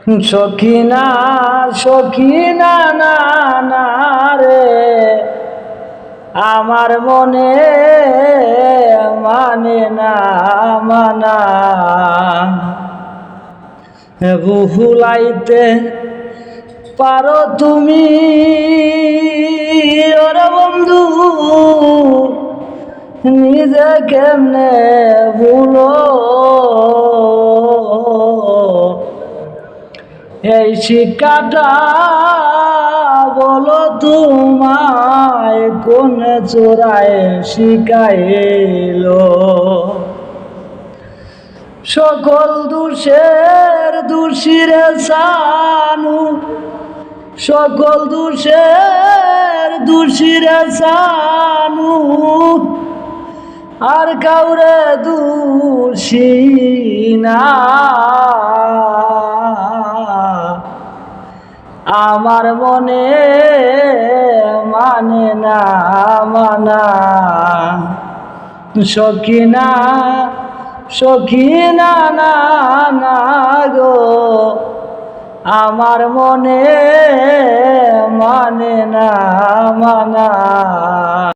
সখিনা সখিনা না না রে আমার মনে মানে না মানা ভুলাইতে পারো তুমি ওরে বন্ধু নিজে কেমনে ভুলো এই শিক্ষাটা বলো তোমায় কোন চোরায় শিখাইলো সকল দোষের দোষীরে সানু সকল দোষের দোষীরে সানু আর কাউরে দোষী না আমার মনে মানে না মানা সখিনা সখিনা না না গো আমার মনে মানে না মানা।